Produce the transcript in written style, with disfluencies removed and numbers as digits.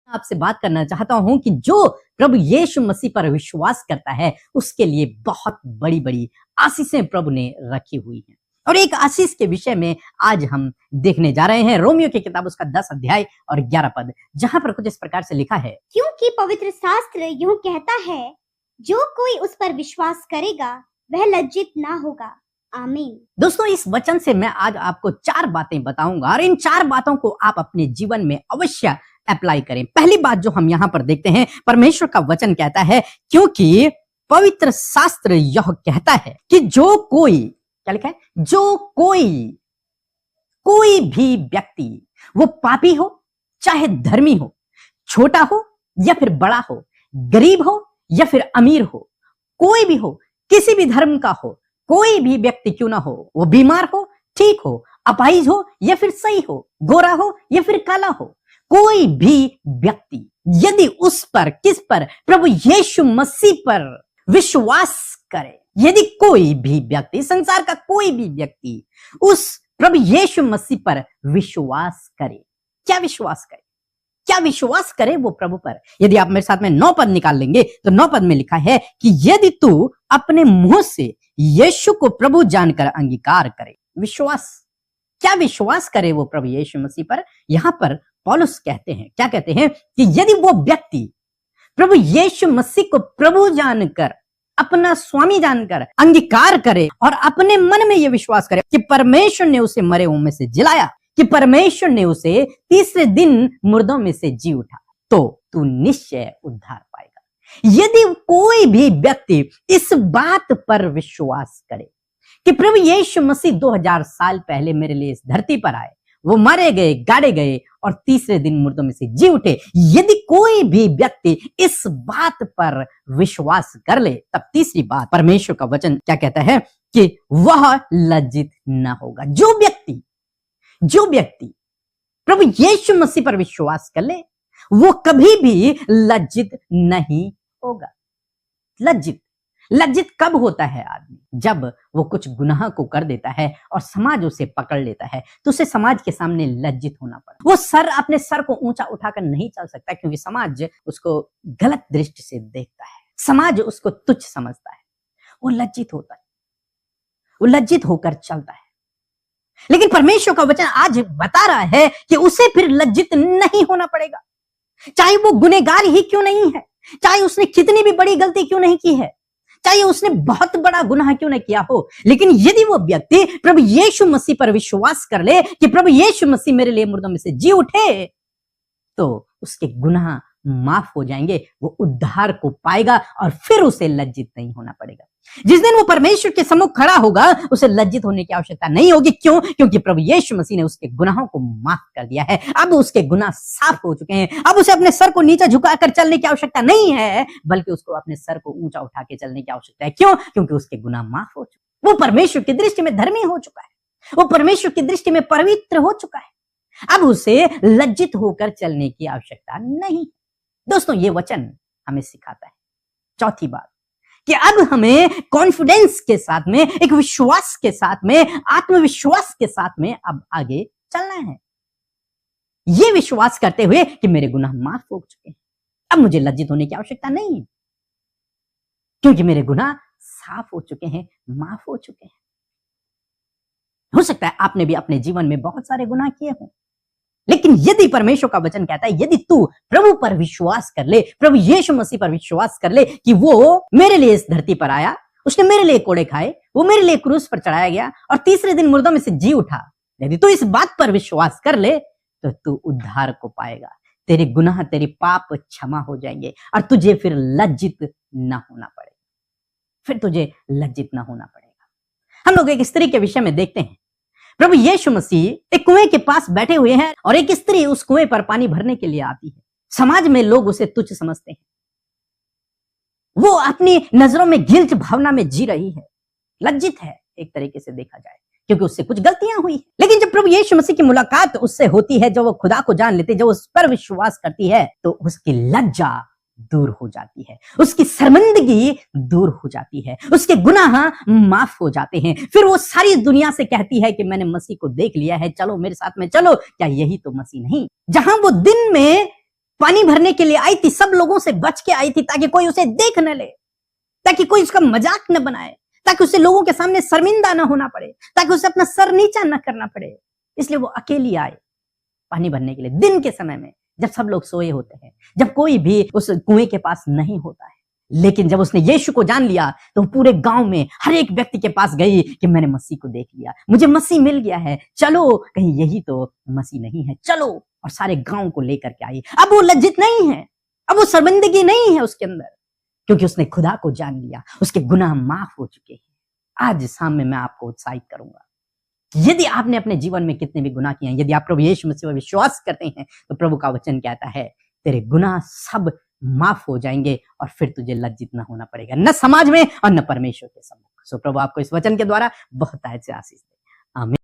आपसे बात करना चाहता हूं कि जो प्रभु यीशु मसीह पर विश्वास करता है उसके लिए बहुत बड़ी बड़ी आशीषें प्रभु ने रखी हुई हैं। और एक आशीष के विषय में आज हम देखने जा रहे हैं रोमियो की किताब उसका 10 अध्याय और 11 पद, जहां पर कुछ इस प्रकार से लिखा है, क्योंकि पवित्र शास्त्र यूं कहता है, जो कोई उस पर विश्वास करेगा वह लज्जित ना होगा। आमीन। दोस्तों, इस वचन से मैं आज आपको 4 बातें बताऊंगा और इन 4 बातों को आप अपने जीवन में अवश्य अप्लाई करें। पहली बात जो हम यहाँ पर देखते हैं, परमेश्वर का वचन कहता है, क्योंकि पवित्र शास्त्र यह कहता है कि जो कोई, क्या लिखा है, जो कोई भी व्यक्ति, वो पापी हो चाहे धर्मी हो, छोटा हो या फिर बड़ा हो, गरीब हो या फिर अमीर हो, कोई भी हो, किसी भी धर्म का हो, कोई भी व्यक्ति क्यों ना हो, वो बीमार हो, ठीक हो, अपाहिज हो या फिर सही हो, गोरा हो या फिर काला हो, कोई भी व्यक्ति यदि उस पर, किस पर, प्रभु यीशु मसीह पर विश्वास करे, यदि कोई भी व्यक्ति, संसार का कोई भी व्यक्ति उस प्रभु यीशु मसीह पर विश्वास करे, क्या विश्वास करे, क्या विश्वास करे वो प्रभु पर। यदि आप मेरे साथ में 9 पद निकाल लेंगे तो 9 पद में लिखा है कि यदि तू अपने मुंह से यीशु को प्रभु जानकर अंगीकार करे, विश्वास, क्या विश्वास करे वो प्रभु यीशु मसीह पर। यहां पर पौलुस कहते हैं, क्या कहते हैं कि यदि वो व्यक्ति प्रभु यीशु मसीह को प्रभु जानकर, अपना स्वामी जानकर अंगीकार करे और अपने मन में यह विश्वास करे कि परमेश्वर ने उसे मरे हुओं में से जिलाया, कि परमेश्वर ने उसे तीसरे दिन मुर्दों में से जी उठा, तो तू निश्चय उद्धार पाएगा। यदि कोई भी व्यक्ति इस बात पर विश्वास करे कि प्रभु यीशु मसीह 2000 साल पहले मेरे लिए इस धरती पर आए, वो मारे गए, गाड़े गए और तीसरे दिन मुर्दों में से जी उठे, यदि कोई भी व्यक्ति इस बात पर विश्वास कर ले, तब तीसरी बात, परमेश्वर का वचन क्या कहता है कि वह लज्जित न होगा। जो व्यक्ति प्रभु यीशु मसीह पर विश्वास कर ले, वो कभी भी लज्जित नहीं होगा। लज्जित कब होता है आदमी? जब वो कुछ गुनाह को कर देता है और समाज उसे पकड़ लेता है, तो उसे समाज के सामने लज्जित होना पड़ता है। वो अपने सर को ऊंचा उठाकर नहीं चल सकता, क्योंकि समाज उसको गलत दृष्टि से देखता है, समाज उसको तुच्छ समझता है। वो लज्जित होता है, वो लज्जित होकर चलता है। लेकिन परमेश्वर का वचन आज बता रहा है कि उसे फिर लज्जित नहीं होना पड़ेगा, चाहे वो गुनहगार ही क्यों नहीं है, चाहे उसने कितनी भी बड़ी गलती क्यों नहीं की है, चाहे उसने बहुत बड़ा गुनाह क्यों नहीं किया हो। लेकिन यदि वो व्यक्ति प्रभु यीशु मसीह पर विश्वास कर ले कि प्रभु यीशु मसीह मेरे लिए मुर्दों में से जी उठे, तो उसके गुनाह माफ हो जाएंगे, वो उद्धार को पाएगा और फिर उसे लज्जित नहीं होना पड़ेगा। जिस दिन वो परमेश्वर के सम्मुख खड़ा होगा, उसे लज्जित होने की आवश्यकता नहीं होगी। क्यों? क्योंकि प्रभु यीशु मसीह ने उसके गुनाहों को माफ कर दिया है। अब उसके गुनाह साफ हो चुके हैं। अब उसे अपने सर को नीचे झुकाकर चलने की आवश्यकता नहीं है, बल्कि उसको अपने सर को ऊंचा उठा के चलने की आवश्यकता है। क्यों? क्योंकि उसके गुनाह माफ हो चुके, वो परमेश्वर की दृष्टि में धर्मी हो चुका है, वो परमेश्वर की दृष्टि में पवित्र हो चुका है। अब उसे लज्जित होकर चलने की आवश्यकता नहीं। दोस्तों, ये वचन हमें सिखाता है चौथी बात, कि अब हमें कॉन्फिडेंस के साथ में, एक विश्वास के साथ में, आत्मविश्वास के साथ में अब आगे चलना है, ये विश्वास करते हुए कि मेरे गुनाह माफ हो चुके हैं, अब मुझे लज्जित होने की आवश्यकता नहीं है, क्योंकि मेरे गुनाह साफ हो चुके हैं, माफ हो चुके हैं। हो सकता है आपने भी अपने जीवन में बहुत सारे गुनाह किए हों, लेकिन यदि परमेश्वर का वचन कहता है, यदि तू प्रभु पर विश्वास कर ले, प्रभु यीशु मसीह पर विश्वास कर ले कि वो मेरे लिए इस धरती पर आया, उसने मेरे लिए कोड़े खाए, वो मेरे लिए क्रूस पर चढ़ाया गया और तीसरे दिन मुर्दों में से जी उठा, यदि तू इस बात पर विश्वास कर ले, तो तू उद्धार को पाएगा, तेरे गुनाह, तेरे पाप क्षमा हो जाएंगे और तुझे फिर लज्जित न होना पड़ेगा, फिर तुझे लज्जित न होना पड़ेगा। हम लोग एक स्त्री के विषय में देखते हैं। प्रभु यीशु मसीह एक कुएं के पास बैठे हुए हैं और एक स्त्री उस कुएं पर पानी भरने के लिए आती है। समाज में लोग उसे तुच्छ समझते हैं, वो अपनी नजरों में गिल्ट भावना में जी रही है, लज्जित है एक तरीके से देखा जाए, क्योंकि उससे कुछ गलतियां हुई है। लेकिन जब प्रभु यीशु मसीह की मुलाकात उससे होती है, जो वो खुदा को जान लेती है, जो उस पर विश्वास करती है, तो उसकी लज्जा दूर हो जाती है, उसकी शर्मिंदगी दूर हो जाती है, उसके गुनाह माफ हो जाते हैं। फिर वो सारी दुनिया से कहती है कि मैंने मसीह को देख लिया है, चलो मेरे साथ में चलो। क्या यही तो मसीह नहीं? जहां वो दिन में पानी भरने के लिए आई थी, सब लोगों से बच के आई थी ताकि कोई उसे देख न ले, ताकि कोई उसका मजाक न बनाए, ताकि उसे लोगों के सामने शर्मिंदा न होना पड़े, ताकि उसे अपना सर नीचा न करना पड़े। इसलिए वो अकेली आए पानी भरने के लिए, दिन के समय में, जब सब लोग सोए होते हैं, जब कोई भी उस कुएं के पास नहीं होता है। लेकिन जब उसने यीशु को जान लिया तो पूरे गांव में हर एक व्यक्ति के पास गई कि मैंने मसीह को देख लिया, मुझे मसीह मिल गया है, चलो कहीं यही तो मसीह नहीं है, चलो। और सारे गांव को लेकर के आई। अब वो लज्जित नहीं है, अब वो शर्मिंदगी नहीं है उसके अंदर, क्योंकि उसने खुदा को जान लिया, उसके गुनाह माफ हो चुके हैं। आज शाम में मैं आपको उत्साहित करूंगा, यदि आपने अपने जीवन में कितने भी गुनाह किए हैं, यदि आप प्रभु यीशु मसीह पर विश्वास करते हैं, तो प्रभु का वचन कहता है तेरे गुनाह सब माफ हो जाएंगे और फिर तुझे लज्जित न होना पड़ेगा, न समाज में और न परमेश्वर के सम्मुख। सो प्रभु आपको इस वचन के द्वारा बहुत से आशीष दे। आमीन।